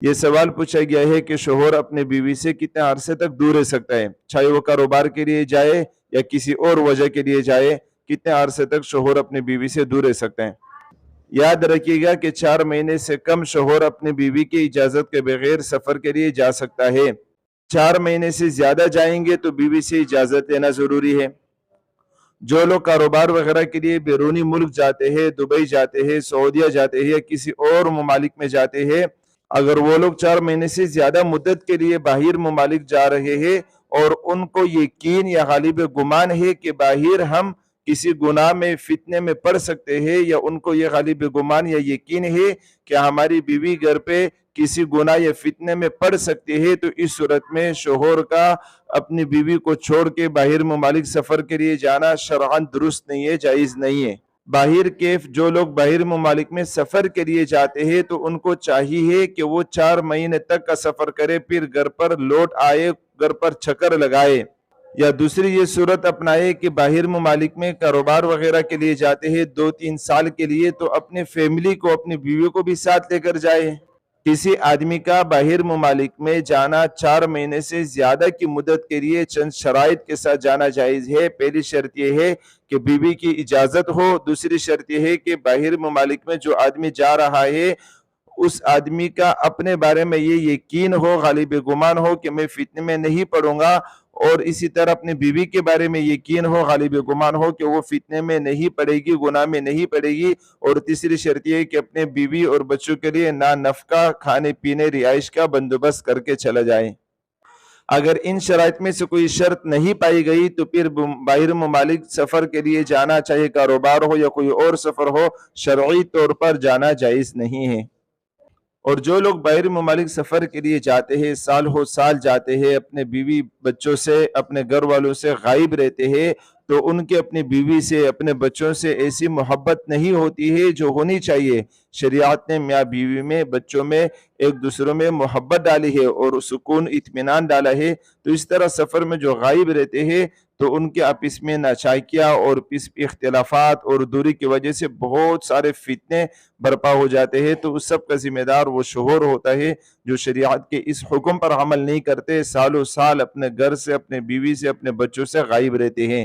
یہ سوال پوچھا گیا ہے کہ شوہر اپنے بیوی سے کتنے عرصے تک دور رہ سکتا ہے، چاہے وہ کاروبار کے لیے جائے یا کسی اور وجہ کے لیے جائے، کتنے عرصے تک شوہر اپنے بیوی سے دور رہ سکتے ہیں؟ یاد رکھیے گا کہ 4 مہینے سے کم شوہر اپنے بیوی کی اجازت کے بغیر سفر کے لیے جا سکتا ہے۔ 4 مہینے سے زیادہ جائیں گے تو بیوی سے اجازت لینا ضروری ہے۔ جو لوگ کاروبار وغیرہ کے لیے بیرونی ملک جاتے ہیں، دبئی جاتے ہیں، سعودیہ جاتے ہیں یا کسی اور ممالک میں جاتے ہیں، اگر وہ لوگ 4 مہینے سے زیادہ مدت کے لیے باہر ممالک جا رہے ہیں اور ان کو یقین یا غالب گمان ہے کہ باہر ہم کسی گناہ میں فتنے میں پڑ سکتے ہیں، یا ان کو یہ غالب گمان یا یقین ہے کہ ہماری بیوی گھر پہ کسی گناہ یا فتنے میں پڑ سکتی ہے، تو اس صورت میں شوہر کا اپنی بیوی کو چھوڑ کے باہر ممالک سفر کے لیے جانا شرعاً درست نہیں ہے، جائز نہیں ہے۔ باہر کیف جو لوگ باہر ممالک میں سفر کے لیے جاتے ہیں تو ان کو چاہیے کہ وہ 4 مہینے تک کا سفر کرے، پھر گھر پر لوٹ آئے، گھر پر چکر لگائے، یا دوسری یہ صورت اپنائے کہ باہر ممالک میں کاروبار وغیرہ کے لیے جاتے ہیں 2-3 سال کے لیے، تو اپنے فیملی کو، اپنی بیوی کو بھی ساتھ لے کر جائے۔ کسی آدمی کا باہر ممالک میں جانا 4 مہینے سے زیادہ کی مدت کے لیے چند شرائط کے ساتھ جانا جائز ہے۔ پہلی شرط یہ ہے کہ بیوی کی اجازت ہو، دوسری شرط یہ ہے کہ باہر ممالک میں جو آدمی جا رہا ہے اس آدمی کا اپنے بارے میں یہ یقین ہو، غالب گمان ہو کہ میں فتنے میں نہیں پڑوں گا، اور اسی طرح اپنے بیوی کے بارے میں یقین ہو، غالب گمان ہو کہ وہ فتنے میں نہیں پڑے گی، گناہ میں نہیں پڑے گی، اور تیسری شرط یہ ہے کہ اپنے بیوی اور بچوں کے لیے نفقہ، کھانے پینے، رہائش کا بندوبست کر کے چلا جائے۔ اگر ان شرائط میں سے کوئی شرط نہیں پائی گئی تو پھر باہر ممالک سفر کے لیے جانا، چاہے کاروبار ہو یا کوئی اور سفر ہو، شرعی طور پر جانا جائز نہیں ہے۔ اور جو لوگ باہر ممالک سفر کے لیے جاتے ہیں، سال ہو سال جاتے ہیں، اپنے بیوی بچوں سے، اپنے گھر والوں سے غائب رہتے ہیں، تو ان کے اپنی بیوی سے، اپنے بچوں سے ایسی محبت نہیں ہوتی ہے جو ہونی چاہیے۔ شریعت نے میاں بیوی میں، بچوں میں، ایک دوسروں میں محبت ڈالی ہے اور سکون اطمینان ڈالا ہے، تو اس طرح سفر میں جو غائب رہتے ہیں تو ان کے آپس میں ناچائکیاں اور اختلافات اور دوری کی وجہ سے بہت سارے فتنے برپا ہو جاتے ہیں، تو اس سب کا ذمہ دار وہ شوہر ہوتا ہے جو شریعت کے اس حکم پر عمل نہیں کرتے، سالوں سال اپنے گھر سے، اپنے بیوی سے، اپنے بچوں سے غائب رہتے ہیں۔